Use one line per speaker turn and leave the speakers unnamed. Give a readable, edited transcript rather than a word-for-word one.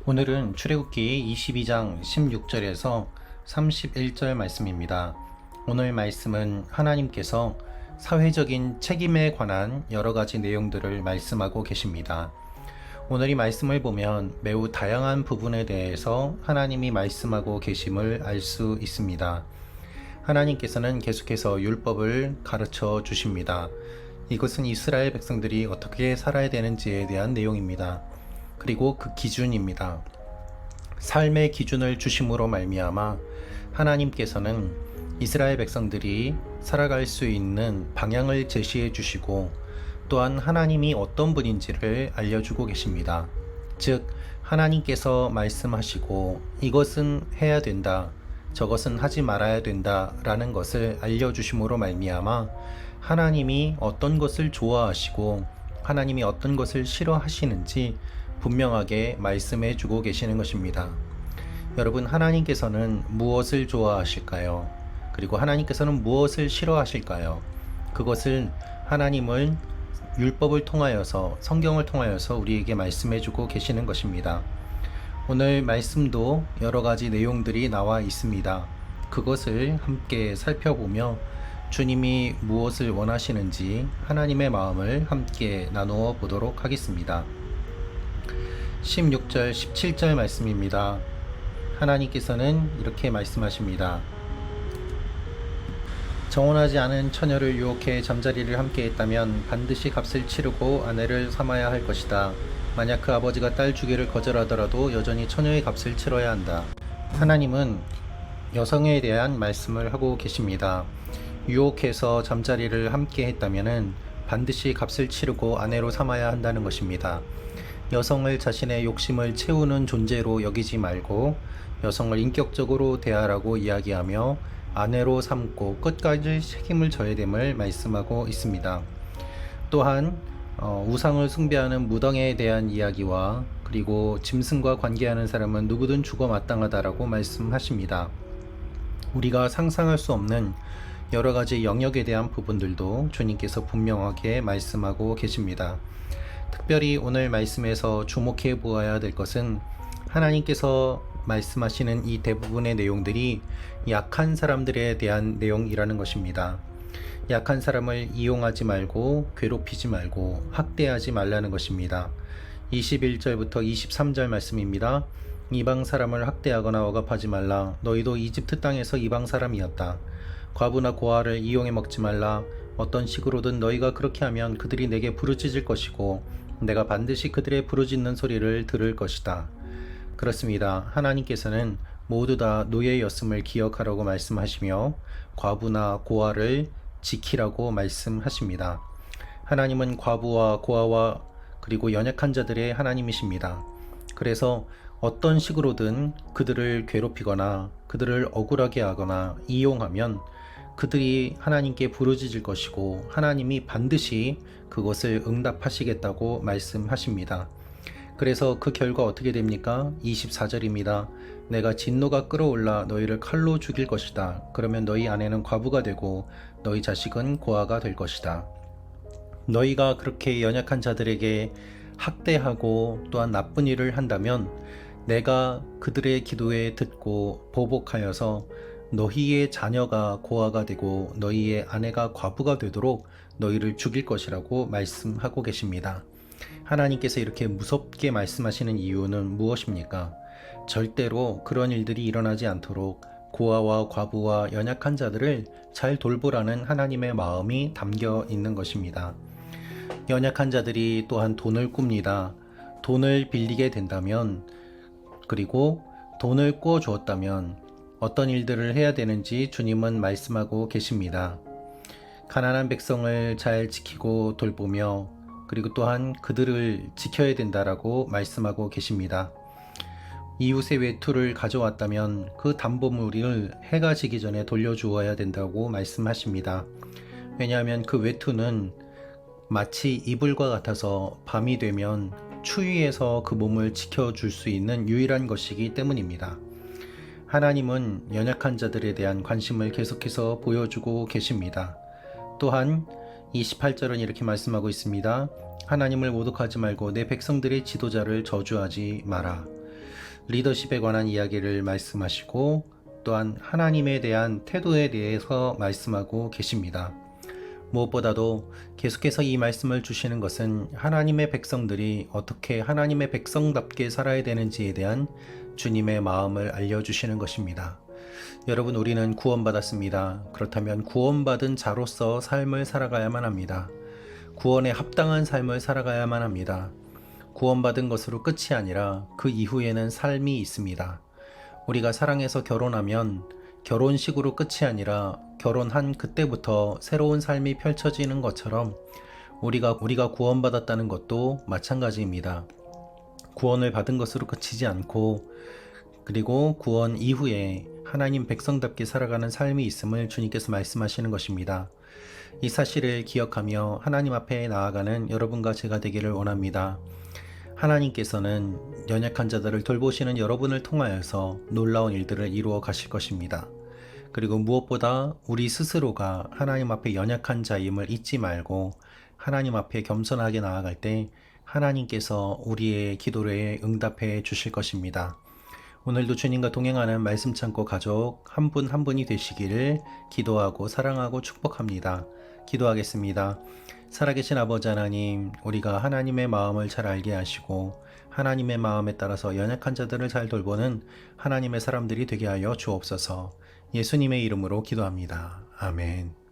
오늘은 출애굽기 22장 16절에서 31절 말씀입니다. 오늘 말씀은 하나님께서 사회적인 책임에 관한 여러 가지 내용들을 말씀하고 계십니다. 오늘 이 말씀을 보면 매우 다양한 부분에 대해서 하나님이 말씀하고 계심을 알 수 있습니다. 하나님께서는 계속해서 율법을 가르쳐 주십니다. 이것은 이스라엘 백성들이 어떻게 살아야 되는지에 대한 내용입니다. 그리고 그 기준입니다. 삶의 기준을 주심으로 말미암아 하나님께서는 이스라엘 백성들이 살아갈 수 있는 방향을 제시해 주시고 또한 하나님이 어떤 분인지를 알려주고 계십니다. 즉 하나님께서 말씀하시고 이것은 해야 된다, 저것은 하지 말아야 된다 라는 것을 알려주심으로 말미암아 하나님이 어떤 것을 좋아하시고 하나님이 어떤 것을 싫어하시는지 분명하게 말씀해 주고 계시는 것입니다. 여러분, 하나님께서는 무엇을 좋아하실까요? 그리고 하나님께서는 무엇을 싫어하실까요? 그것을 하나님은 율법을 통하여서, 성경을 통하여서 우리에게 말씀해 주고 계시는 것입니다. 오늘 말씀도 여러 가지 내용들이 나와 있습니다. 그것을 함께 살펴보며 주님이 무엇을 원하시는지 하나님의 마음을 함께 나누어 보도록 하겠습니다. 16절, 17절 말씀입니다. 하나님께서는 이렇게 말씀하십니다. 정혼하지 않은 처녀를 유혹해 잠자리를 함께 했다면 반드시 값을 치르고 아내를 삼아야 할 것이다. 만약 그 아버지가 딸 주기를 거절하더라도 여전히 처녀의 값을 치러야 한다. 하나님은 여성에 대한 말씀을 하고 계십니다. 유혹해서 잠자리를 함께 했다면 반드시 값을 치르고 아내로 삼아야 한다는 것입니다. 여성을 자신의 욕심을 채우는 존재로 여기지 말고 여성을 인격적으로 대하라고 이야기하며 아내로 삼고 끝까지 책임을 져야 됨을 말씀하고 있습니다. 또한 우상을 숭배하는 무당에 대한 이야기와 그리고 짐승과 관계하는 사람은 누구든 죽어 마땅하다라고 말씀하십니다. 우리가 상상할 수 없는 여러 가지 영역에 대한 부분들도 주님께서 분명하게 말씀하고 계십니다. 특별히 오늘 말씀에서 주목해 보아야 될 것은 하나님께서 말씀하시는 이 대부분의 내용들이 약한 사람들에 대한 내용이라는 것입니다. 약한 사람을 이용하지 말고 괴롭히지 말고 학대하지 말라는 것입니다. 21절부터 23절 말씀입니다. 이방 사람을 학대하거나 억압하지 말라. 너희도 이집트 땅에서 이방 사람이었다. 과부나 고아를 이용해 먹지 말라. 어떤 식으로든 너희가 그렇게 하면 그들이 내게 부르짖을 것이고 내가 반드시 그들의 부르짖는 소리를 들을 것이다. 그렇습니다. 하나님께서는 모두 다 노예였음을 기억하라고 말씀하시며 과부나 고아를 지키라고 말씀하십니다. 하나님은 과부와 고아와 그리고 연약한 자들의 하나님이십니다. 그래서 어떤 식으로든 그들을 괴롭히거나 그들을 억울하게 하거나 이용하면 그들이 하나님께 부르짖을 것이고 하나님이 반드시 그것을 응답하시겠다고 말씀하십니다. 그래서 그 결과 어떻게 됩니까? 24절입니다. 내가 진노가 끓어올라 너희를 칼로 죽일 것이다. 그러면 너희 아내는 과부가 되고 너희 자식은 고아가 될 것이다. 너희가 그렇게 연약한 자들에게 학대하고 또한 나쁜 일을 한다면 내가 그들의 기도에 듣고 보복하여서 너희의 자녀가 고아가 되고 너희의 아내가 과부가 되도록 너희를 죽일 것이라고 말씀하고 계십니다. 하나님께서 이렇게 무섭게 말씀하시는 이유는 무엇입니까? 절대로 그런 일들이 일어나지 않도록 고아와 과부와 연약한 자들을 잘 돌보라는 하나님의 마음이 담겨 있는 것입니다. 연약한 자들이 또한 돈을 꿉니다. 돈을 빌리게 된다면 그리고 돈을 꿔 주었다면 어떤 일들을 해야 되는지 주님은 말씀하고 계십니다. 가난한 백성을 잘 지키고 돌보며 그리고 또한 그들을 지켜야 된다라고 말씀하고 계십니다. 이웃의 외투를 가져왔다면 그 담보물을 해가 지기 전에 돌려주어야 된다고 말씀하십니다. 왜냐하면 그 외투는 마치 이불과 같아서 밤이 되면 추위에서 그 몸을 지켜줄 수 있는 유일한 것이기 때문입니다. 하나님은 연약한 자들에 대한 관심을 계속해서 보여주고 계십니다. 또한 28절은 이렇게 말씀하고 있습니다. 하나님을 모독하지 말고 내 백성들의 지도자를 저주하지 마라. 리더십에 관한 이야기를 말씀하시고 또한 하나님에 대한 태도에 대해서 말씀하고 계십니다. 무엇보다도 계속해서 이 말씀을 주시는 것은 하나님의 백성들이 어떻게 하나님의 백성답게 살아야 되는지에 대한 주님의 마음을 알려주시는 것입니다. 여러분, 우리는 구원받았습니다. 그렇다면 구원받은 자로서 삶을 살아가야만 합니다. 구원에 합당한 삶을 살아가야만 합니다. 구원받은 것으로 끝이 아니라 그 이후에는 삶이 있습니다. 우리가 사랑해서 결혼하면 결혼식으로 끝이 아니라 결혼한 그때부터 새로운 삶이 펼쳐지는 것처럼 우리가 구원받았다는 것도 마찬가지입니다. 구원을 받은 것으로 그치지 않고 그리고 구원 이후에 하나님 백성답게 살아가는 삶이 있음을 주님께서 말씀하시는 것입니다. 이 사실을 기억하며 하나님 앞에 나아가는 여러분과 제가 되기를 원합니다. 하나님께서는 연약한 자들을 돌보시는 여러분을 통하여서 놀라운 일들을 이루어 가실 것입니다. 그리고 무엇보다 우리 스스로가 하나님 앞에 연약한 자임을 잊지 말고 하나님 앞에 겸손하게 나아갈 때 하나님께서 우리의 기도에 응답해 주실 것입니다. 오늘도 주님과 동행하는 말씀 창고 가족 한 분 한 분이 되시기를 기도하고 사랑하고 축복합니다. 기도하겠습니다. 살아계신 아버지 하나님, 우리가 하나님의 마음을 잘 알게 하시고 하나님의 마음에 따라서 연약한 자들을 잘 돌보는 하나님의 사람들이 되게 하여 주옵소서. 예수님의 이름으로 기도합니다. 아멘.